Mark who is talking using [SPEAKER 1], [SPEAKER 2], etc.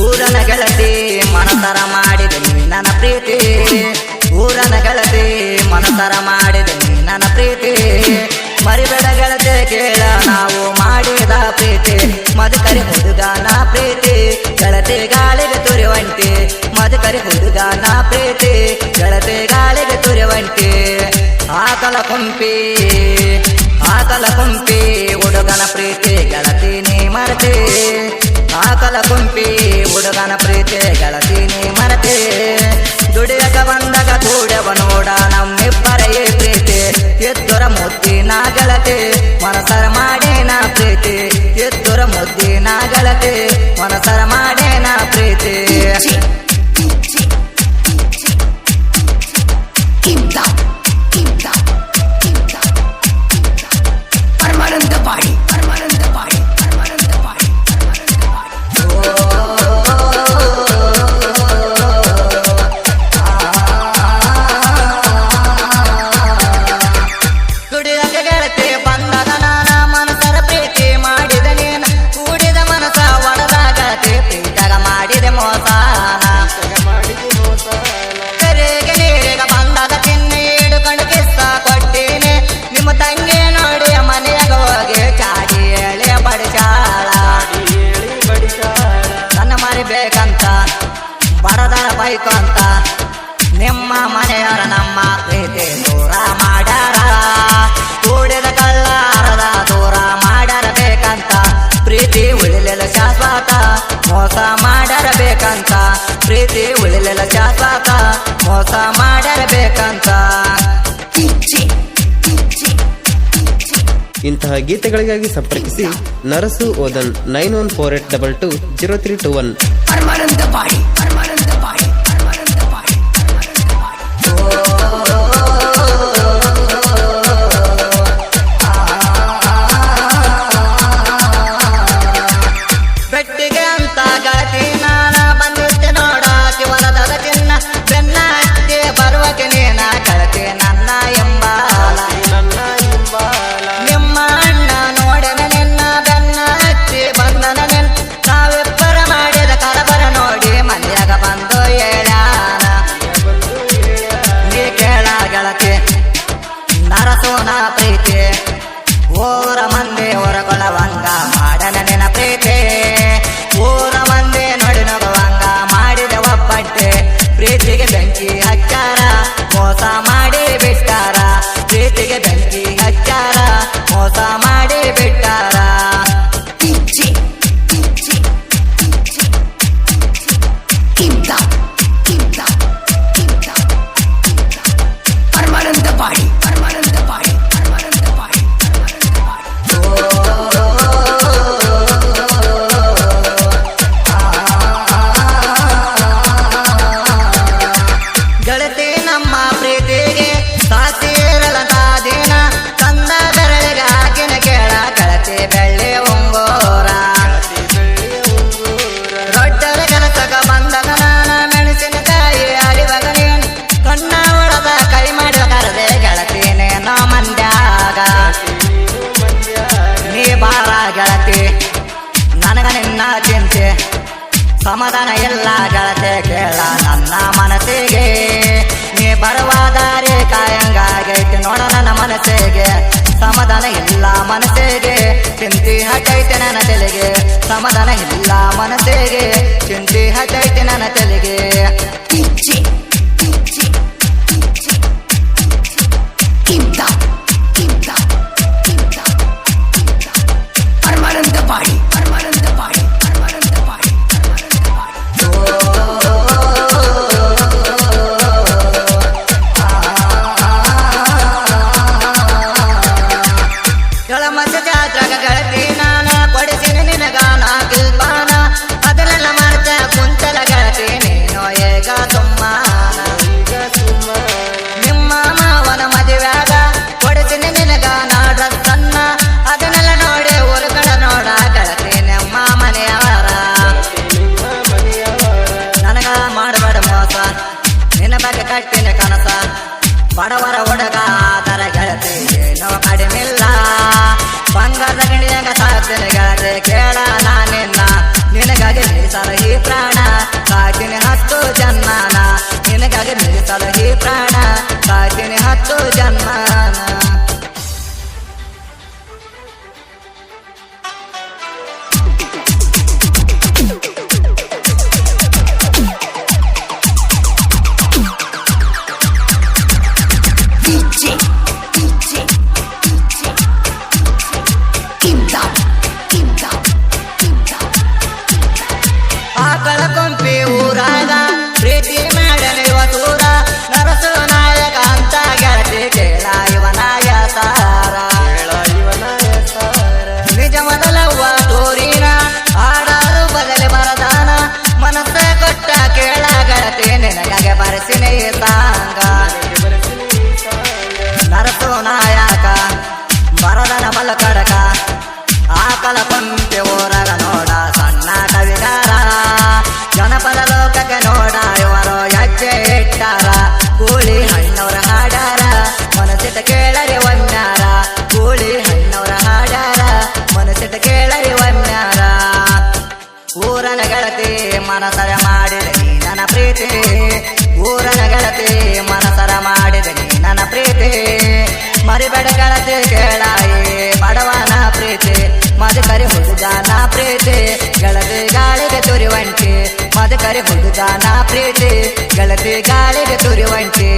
[SPEAKER 1] ಊರನ ಗೆಳತಿ ಮನತರ ಮಾಡಿದೆ ನನ್ನ ಪ್ರೀತಿ. ಊರನ ಗೆಳತಿ ಮನತರ ಮಾಡಿದೆ ನನ್ನ ಪ್ರೀತಿ. ಮರಿಬೇಡ ಗೆಳತಿ ಕೇಳ ನಾವು ಮಾಡಿದ ಪ್ರೀತಿ. ಮಧುಕರಿ ಹುಡುಗನ ಪ್ರೀತಿ ಗೆಳತಿ ಗಾಳಿಗೆ ತುರಿವಂಟಿ. ಮಧುಕರಿ ಹುಡುಗನ ಪ್ರೀತಿ ಗೆಳತಿ ಗಾಳಿಗೆ ತುರಿವಂಟಿ. ಆಕಲ ಕುಂಪಿ ಹುಡುಗನ ಪ್ರೀತಿ ಗೆಳತಿ ನೀ ಮರತೆ. ಆಕಲ ಕುಂಪಿ ಹುಡುಗನ ಪ್ರೀತಿ ಗೆಳತಿ ನೀ ಮರತೆ. ದುಡಿಯಕ ಬಂದಾಗ ಕೂಡವ ನೋಡ ನಮ್ಮಿಬ್ಬರೇ ಪ್ರೀತಿ. ಎದ್ದುರ ಮುದ್ದಿನ ಗೆಳತಿ ಮನಸರ ಮಾಡೇನ ಪ್ರೀತಿ. ಎದ್ದುರ ಮುದ್ದಿನ ಗೆಳತಿ ಮನಸರ ಮಾಡೇನ ಪ್ರೀತಿ. ಬರದರ ಬೈಕು ಅಂತ ನಿಮ್ಮ ಮನೆಯವರ ನಮ್ಮ ಪ್ರೀತಿ ದೂರ ಮಾಡ್ಯಾರ. ಕೂಡಿದ ಕಳ್ಳ ಅರದ ದೂರ ಮಾಡರಬೇಕಂತ. ಪ್ರೀತಿ ಉಳಿಲಿಲ್ಲ ಶಾಶ್ವತ ಮೋಸ ಮಾಡರಬೇಕಂತ. ಪ್ರೀತಿ ಉಳಿಲಿಲ್ಲ ಶಾಶ್ವತ ಮೋಸ ಮಾಡರಬೇಕಂತ.
[SPEAKER 2] ಇಂತಹ ಗೀತೆಗಳಿಗಾಗಿ ಸಂಪರ್ಕಿಸಿ ನರಸು ಓದನ್ 9148220321.
[SPEAKER 1] ಬೆಟ್ಟಿಗೆ ಅಂತ ಗೆಳತಿ ನಾನ ಬಂದಿದ್ದೆ ನೋಡ ಶಿವನದ ಚಿನ್ನ. ಬೆನ್ನ ಹತ್ತಿ ಬರುವಕ್ಕೆ ನೀನ ಗೆಳತಿ ನನ್ನ ಎಂಬಾಲ. ನಿಮ್ಮ ಅಣ್ಣ ನೋಡನ ನಿನ್ನ ಬೆನ್ನ ಹತ್ತಿ ಬಂದನ ನಿನ್ನ. ನಾವಿಬ್ಬರ ಮಾಡಿದ ಕಲಬರ ನೋಡಿ ಮನ್ಯಾಗ ಬಂದು ಹೇಳ್ಯಾನ. ನೀ ಕೇಳ ಗೆಳತಿ ನರಸೋನ ಪ್ರೀತಿ. ಊರ ಮಂದಿ ಹೊರಗೊಳವಂಗ ಮಾಡನ ನಿನ್ನ ಪ್ರೀತಿ. ಊರ ಮಂದಿ ನೋಡಿ ನಗುವಂಗ ಮಾಡಿದ ಒಬ್ಬಟ್ಟೆ. ಪ್ರೀತಿಗೆ ಬೆಂಕಿ ಹಚ್ಚಾರ ಮೋಸ ಮಾಡಿ ಬಿಟ್ಟಾರ. ಪ್ರೀತಿಗೆ ಬೆಂಕಿ ಹಚ್ಚಾರ ಮೋಸ ಮಾಡಿ ಬಿಟ್ಟಾರ. ಗೆಳತಿ ನಮ್ಮ ಪ್ರೀತಿಗೆ ಸಾಸಿರಲದ ದಿನ. ತಂದ ಬೆರಳಿಗೆ ಹಾಕಿನ ಕೇಳ ಗೆಳತಿ ಬೆಳ್ಳಿ ಉಂಗೋರ. ರೊಟ್ಟರ ಕೆಲಸಕ ಬಂದದ ನಾನ ಮೆಣಸಿನಕಾಯಿ ಅಡಿವಾಗ ನೀನು. ಕಣ್ಣ ಹೊಡೆದ ಕೈ ಮಾಡಿದ ಕರದೆ ಗೆಳತಿ ನೇನೋ ಮಂದ್ಯಾಗ. ನೀ ಬಾರ ಗೆಳತಿ ನನಗ ನಿನ್ನ ಚಿಂತೆ. ಸಮಾಧಾನ ಎಲ್ಲ ಗೆಳತಿ ಕೇಳ ನನ್ನ ಮನಸ್ಸಿಗೆ. ನೀ ಬರುವ ದಾರಿ ಕಾಯಂಗಾಗೈತೆ ನೋಡ ನನ್ನ ಮನಸ್ಸಿಗೆ. ಸಮಾಧಾನ ಇಲ್ಲ ಮನಸ್ಸಿಗೆ ಚಿಂತಿ ಹಟ್ಟೈತೆ ನನ್ನ ತಲೆಗೆ. ಸಮಾಧಾನ ಇಲ್ಲ ಮನಸ್ಸಿಗೆ ಚಿಂತಿ ಹಟ್ಟೈತೆ ನನ್ನ ತಲೆಗೆ. ಮಸ ಜಾತ್ರಾಗ ಗೆಳತಿ ನಾನ ಕೊಡಿಸಿನ ನಿನಗಾನ ಕಿಲ್ಪಾನ. ಅದನ್ನೆಲ್ಲ ಮಾಡ್ತ ಕುಂತಲ ಗೆಳತಿ ನೀನು ಈಗ ಸುಮ್ಮ ಬಡವರ ಹುಡುಗ ಆದರ ಗೆಳತಿ ಏನೋ ಕಡಿಮಿಲ್ಲ ಬಂಗಾರದ ಗಿಣಿಯಾಗ ಸಾಕ್ತೀನಿ ಗೆಳತಿ ಕೇಳ ನಾನಿನ್ನ ನಿನಗಾಗಿ ಮೀಸಲು ಈ ಪ್ರಾಣ ಸಾಕಿನಿ 10 ಜನ್ಮನ ನಿನಗಾಗಿ ಮೀಸಲು ಈ ಪ್ರಾಣ ಸಾಕಿನಿ 10 ಜನ್ಮನ ಆಕಳ ಕೊಂಪಿ ಊರಾಗ ಪ್ರೀತಿ ಮಾಡಲಿವ ದೂರ ನರಸು ನಾಯಕ ಅಂತ ಗೆಳತಿ ಕೇಳ ಇವನಾಯ ಸಾರ ನಿಜ ಮೊದಲವ್ವ ತೋರಿನ ಆಡಾರು ಬದಲಿ ಬರದಾನ ಮನಸ್ಸ ಕೊಟ್ಟ ಕೇಳ ಗೆಳತಿ ನಿನಗಾಗಿ ಬರೆಸಿನಿ ಸಾಂಗ ನರಸು ನಾಯಕ ಬರದನ ಬಲ ಕಡಕ ಆಕಳ ಕೊಂಪಿ ಊರಾಗ ನೋಡ ಸಣ್ಣ ಕವಿಗಾರ ಜನಪದ ಲೋಕಕ್ಕೆ ನೋಡ ಇವರು ಹೆಜ್ಜೆ ಇಟ್ಟಾರ ಕೂಳಿ ಹಣ್ಣವರ ಹಾಡಾರ ಮನಸ್ಸಿಟ್ಟು ಕೇಳರಿ ಒಮ್ಮ್ಯಾರ ಕೂಳಿ ಹಣ್ಣವರ ಹಾಡಾರ ಮನಸ್ಸಿಟ್ಟು ಕೇಳರಿ ಒಮ್ಮ್ಯಾರ ಊರನ ಗೆಳತಿ ಮನಸರ ಮಾಡಿದ ನೀ ನನ್ನ ಪ್ರೀತಿ ಊರನ ಗೆಳತಿ ಮನಸರ ಮಾಡಿದ ನೀ ನನ್ನ ಪ್ರೀತಿ ಮರಿಬೇಡ ಗೆಳತಿ ಕೇಳಾಯಿ ಬಡವನ ಪ್ರೀತಿ ಮದಕರಿ ಹುಡುಗನ ಪ್ರೀತಿ ಗೆಳತಿ ಗಾಳಿಗೆ ತುರಿವಂಟಿ ಮದಕರಿ ಹುಡುಗನ ಪ್ರೀತಿ ಗೆಳತಿ ಗಾಳಿಗೆ ತುರಿವಂಟಿ